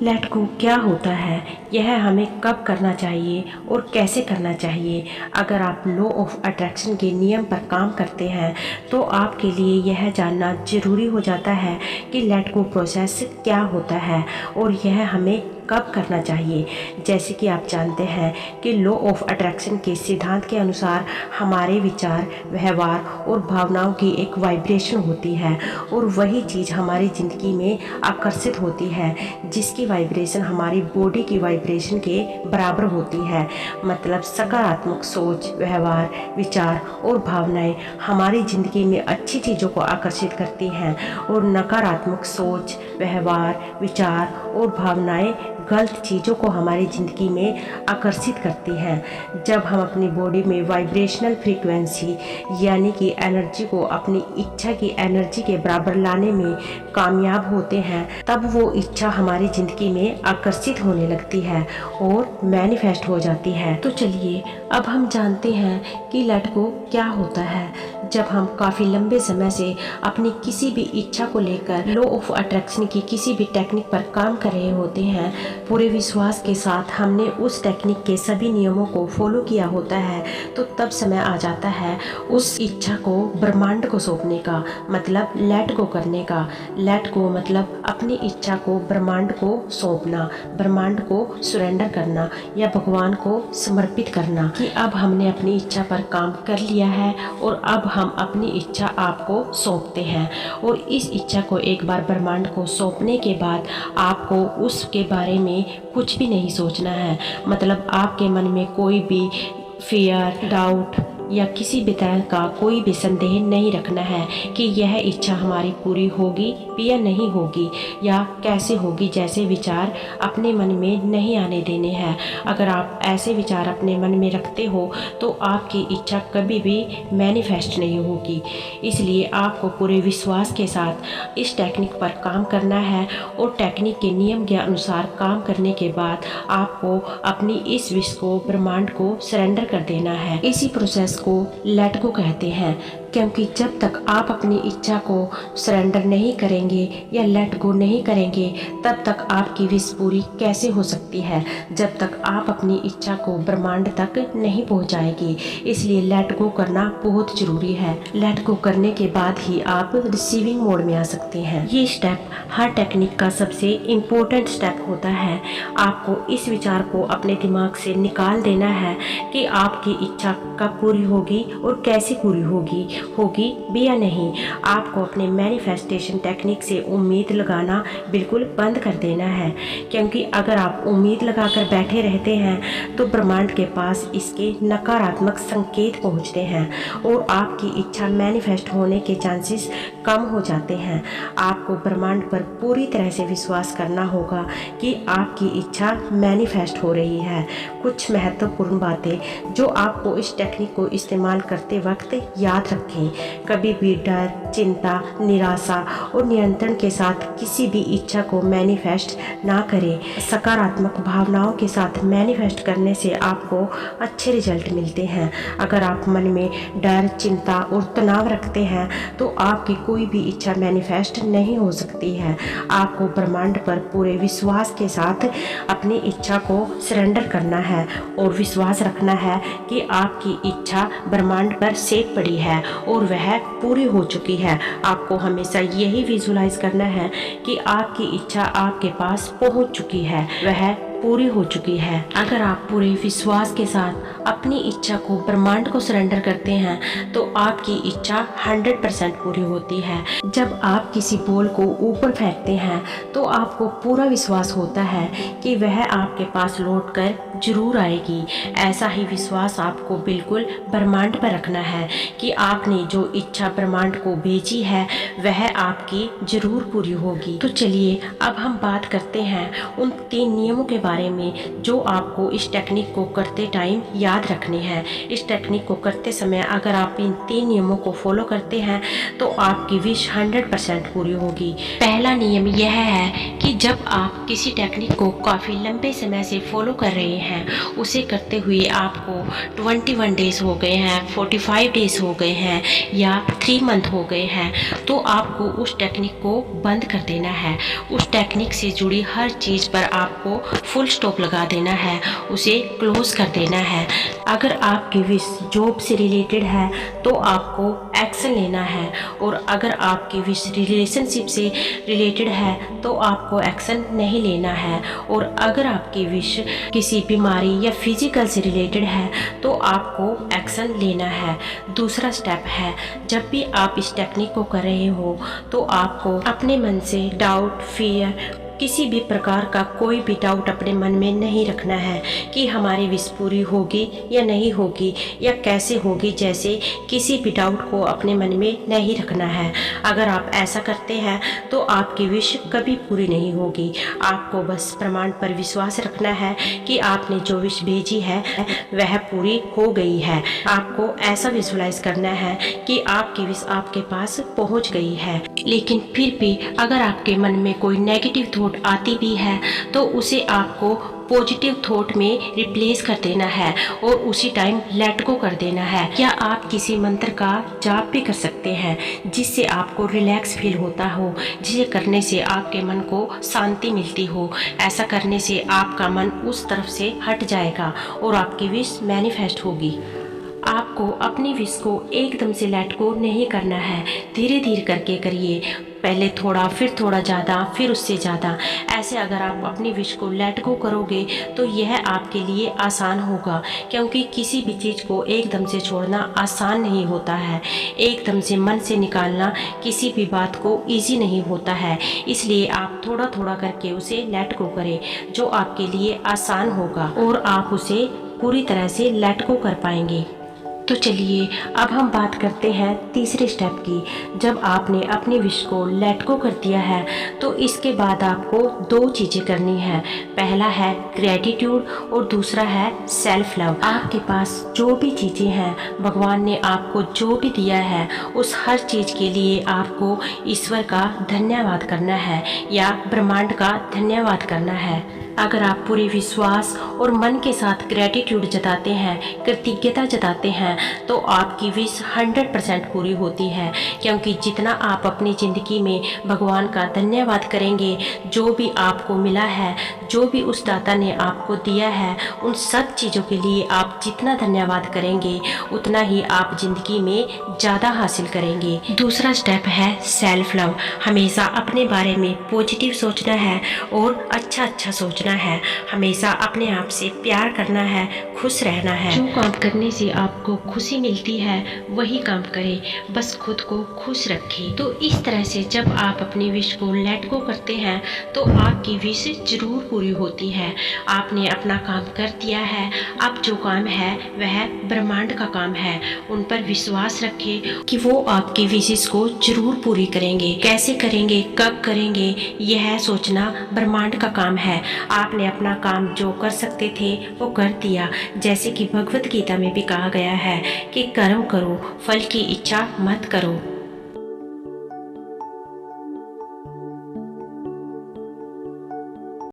Let go क्या होता है, यह हमें कब करना चाहिए और कैसे करना चाहिए। अगर आप लॉ ऑफ अट्रैक्शन के नियम पर काम करते हैं तो आपके लिए यह जानना ज़रूरी हो जाता है कि लेट गो प्रोसेस क्या होता है और यह हमें कब करना चाहिए। जैसे कि आप जानते हैं कि लॉ ऑफ अट्रैक्शन के सिद्धांत के अनुसार हमारे विचार, व्यवहार और भावनाओं की एक वाइब्रेशन होती है और वही चीज़ हमारी ज़िंदगी में आकर्षित होती है जिसकी वाइब्रेशन हमारी बॉडी की वाइब्रेशन के बराबर होती है। मतलब सकारात्मक सोच, व्यवहार, विचार और भावनाएं हमारी ज़िंदगी में अच्छी चीज़ों को आकर्षित करती हैं और नकारात्मक सोच, व्यवहार, विचार और भावनाएं गलत चीज़ों को हमारी ज़िंदगी में आकर्षित करती हैं। जब हम अपनी बॉडी में वाइब्रेशनल फ्रीक्वेंसी यानी कि एनर्जी को अपनी इच्छा की एनर्जी के बराबर लाने में कामयाब होते हैं तब वो इच्छा हमारी ज़िंदगी में आकर्षित होने लगती है और मैनिफेस्ट हो जाती है। तो चलिए अब हम जानते हैं कि लेट गो क्या होता है। जब हम काफ़ी लंबे समय से अपनी किसी भी इच्छा को लेकर लॉ ऑफ अट्रैक्शन की किसी भी टेक्निक पर काम कर रहे होते हैं, पूरे विश्वास के साथ हमने उस टेक्निक के सभी नियमों को फॉलो किया होता है, तो तब समय आ जाता है उस इच्छा को ब्रह्मांड को सौंपने का, मतलब लेट गो करने का। लेट गो मतलब अपनी इच्छा को ब्रह्मांड को सौंपना, ब्रह्मांड को सरेंडर करना या भगवान को समर्पित करना कि अब हमने अपनी इच्छा पर काम कर लिया है और अब हम अपनी इच्छा आपको सौंपते हैं। और इस इच्छा को एक बार ब्रह्मांड को सौंपने के बाद आपको उसके बारे में कुछ भी नहीं सोचना है। मतलब आपके मन में कोई भी फियर, डाउट या किसी भी तरह का कोई भी संदेह नहीं रखना है कि यह इच्छा हमारी पूरी होगी या नहीं होगी या कैसे होगी। जैसे विचार अपने मन में नहीं आने देने हैं। अगर आप ऐसे विचार अपने मन में रखते हो तो आपकी इच्छा कभी भी मैनिफेस्ट नहीं होगी। इसलिए आपको पूरे विश्वास के साथ इस टेक्निक पर काम करना है और टेक्निक के नियम के अनुसार काम करने के बाद आपको अपनी इस विश को ब्रह्मांड को सरेंडर कर देना है। इसी प्रोसेस को लेट गो कहते हैं, क्योंकि जब तक आप अपनी इच्छा को सरेंडर नहीं करेंगे या लेट गो नहीं करेंगे तब तक आपकी विश पूरी कैसे हो सकती है, जब तक आप अपनी इच्छा को ब्रह्मांड तक नहीं पहुंचाएंगे। इसलिए लेट गो करना बहुत ज़रूरी है। लेट गो करने के बाद ही आप रिसीविंग मोड में आ सकते हैं। ये स्टेप हर टेक्निक का सबसे इम्पोर्टेंट स्टेप होता है। आपको इस विचार को अपने दिमाग से निकाल देना है कि आपकी इच्छा कब पूरी होगी और कैसे पूरी होगी भी या नहीं। आपको अपने मैनिफेस्टेशन टेक्निक से उम्मीद लगाना बिल्कुल बंद कर देना है, क्योंकि अगर आप उम्मीद लगाकर बैठे रहते हैं तो ब्रह्मांड के पास इसके नकारात्मक संकेत पहुंचते हैं और आपकी इच्छा मैनिफेस्ट होने के चांसेस कम हो जाते हैं। आपको ब्रह्मांड पर पूरी तरह से विश्वास करना होगा कि आपकी इच्छा मैनिफेस्ट हो रही है। कुछ महत्वपूर्ण बातें जो आपको इस टेक्निक को इस्तेमाल करते वक्त याद रखें। कभी भी डर, चिंता, निराशा और नियंत्रण के साथ किसी भी इच्छा को मैनिफेस्ट ना करें। सकारात्मक भावनाओं के साथ मैनिफेस्ट करने से आपको अच्छे रिजल्ट मिलते हैं। अगर आप मन में डर, चिंता और तनाव रखते हैं तो आपकी कोई भी इच्छा मैनिफेस्ट नहीं हो सकती है। आपको ब्रह्मांड पर पूरे विश्वास के साथ अपनी इच्छा को सरेंडर करना है और विश्वास रखना है कि आपकी इच्छा ब्रह्मांड पर सेट पड़ी है और वह पूरी हो चुकी है। आपको हमेशा यही विजुलाइज करना है कि आपकी इच्छा आपके पास पहुंच चुकी है, वह पूरी हो चुकी है। अगर आप पूरे विश्वास के साथ अपनी इच्छा को ब्रह्मांड को सरेंडर करते हैं तो आपकी इच्छा 100% पूरी होती है। जब आप किसी बॉल को ऊपर फेंकते हैं तो आपको पूरा विश्वास होता है कि वह आपके पास लौटकर जरूर आएगी। ऐसा ही विश्वास आपको बिल्कुल ब्रह्मांड पर रखना है कि आपने जो इच्छा ब्रह्मांड को भेजी है वह आपकी जरूर पूरी होगी। तो चलिए अब हम बात करते हैं उन 3 नियमों के बारे बारे में जो आपको इस टेक्निक को करते टाइम याद रखने हैं। इस टेक्निक को करते समय अगर आप इन 3 नियमों को फॉलो करते हैं तो आपकी विश 100% पूरी होगी। पहला नियम यह है कि जब आप किसी टेक्निक को काफ़ी लंबे समय से फॉलो कर रहे हैं, उसे करते हुए आपको 21 डेज़ हो गए हैं, 45 डेज़ हो गए हैं या 3 मंथ हो गए हैं, तो आपको उस टेक्निक को बंद कर देना है। उस टेक्निक से जुड़ी हर चीज़ पर आपको फुल स्टॉप लगा देना है, उसे क्लोज कर देना है। अगर आपकी विश जॉब से रिलेटेड है तो आपको एक्शन लेना है, और अगर आपकी विश रिलेशनशिप से रिलेटेड है तो आपको एक्शन नहीं लेना है, और अगर आपकी विश किसी बीमारी या फिजिकल से रिलेटेड है तो आपको एक्शन लेना है। दूसरा स्टेप है, जब भी आप इस टेक्निक को कर रहे हो तो आपको अपने मन से डाउट, फियर, किसी भी प्रकार का कोई भी डाउट अपने मन में नहीं रखना है कि हमारी विश पूरी होगी या नहीं होगी या कैसे होगी, जैसे किसी भी डाउट को अपने मन में नहीं रखना है। अगर आप ऐसा करते हैं तो आपकी विश कभी पूरी नहीं होगी। आपको बस प्रमाण पर विश्वास रखना है कि आपने जो विश भेजी है वह पूरी हो गई है। आपको ऐसा विजुअलाइज करना है कि आपकी विश आपके पास पहुंच गई है। लेकिन फिर भी अगर आपके मन में कोई नेगेटिव थॉट आती भी है तो उसे आपको पॉजिटिव थॉट में रिप्लेस कर देना है और उसी टाइम लेट गो कर देना है। या आप किसी मंत्र का जाप भी कर सकते हैं जिससे आपको रिलैक्स फील होता हो, जिसे करने से आपके मन को शांति मिलती हो। ऐसा करने से आपका मन उस तरफ से हट जाएगा और आपकी विश मैनिफेस्ट होगी। आपको अपनी विश को एकदम से लेट गो नहीं करना है, धीरे धीरे करके करिए। पहले थोड़ा, फिर थोड़ा ज़्यादा, फिर उससे ज़्यादा। ऐसे अगर आप अपनी विश को लेट गो करोगे तो यह आपके लिए आसान होगा, क्योंकि किसी भी चीज़ को एकदम से छोड़ना आसान नहीं होता है। एकदम से मन से निकालना किसी भी बात को ईजी नहीं होता है। इसलिए आप थोड़ा थोड़ा करके उसे लेट गो करें, जो आपके लिए आसान होगा और आप उसे पूरी तरह से लेट गो कर पाएंगे। तो चलिए अब हम बात करते हैं तीसरे स्टेप की। जब आपने अपनी विश को लेट गो कर दिया है तो इसके बाद आपको 2 चीज़ें करनी है। पहला है ग्रेटिट्यूड और दूसरा है सेल्फ लव। आपके पास जो भी चीज़ें हैं, भगवान ने आपको जो भी दिया है, उस हर चीज़ के लिए आपको ईश्वर का धन्यवाद करना है या ब्रह्मांड का धन्यवाद करना है। अगर आप पूरे विश्वास और मन के साथ ग्रेटिट्यूड जताते हैं, कृतज्ञता जताते हैं, तो आपकी विश 100% पूरी होती है। क्योंकि जितना आप अपनी ज़िंदगी में भगवान का धन्यवाद करेंगे, जो भी आपको मिला है, जो भी उस दाता ने आपको दिया है, उन सब चीज़ों के लिए आप जितना धन्यवाद करेंगे उतना ही आप ज़िंदगी में ज़्यादा हासिल करेंगे। दूसरा स्टेप है सेल्फ लव। हमेशा अपने बारे में पॉजिटिव सोचना है और अच्छा सोचना है। हमेशा अपने आप से प्यार करना है, खुश रहना है। जो काम करने से आपको खुशी मिलती है वही काम करें, बस खुद को खुश रखें। तो इस तरह से जब आप अपनी विश को लेट गो करते हैं तो आपकी विश जरूर पूरी होती है। आपने अपना काम कर दिया है, अब जो काम है वह ब्रह्मांड का काम है। उन पर विश्वास रखें कि वो आपकी विशेष को जरूर पूरी करेंगे। कैसे करेंगे, कब करेंगे, यह सोचना ब्रह्मांड का काम है। आपने अपना काम जो कर सकते थे वो कर दिया। जैसे कि भगवत गीता में भी कहा गया है कि कर्म करो, फल की इच्छा मत करो।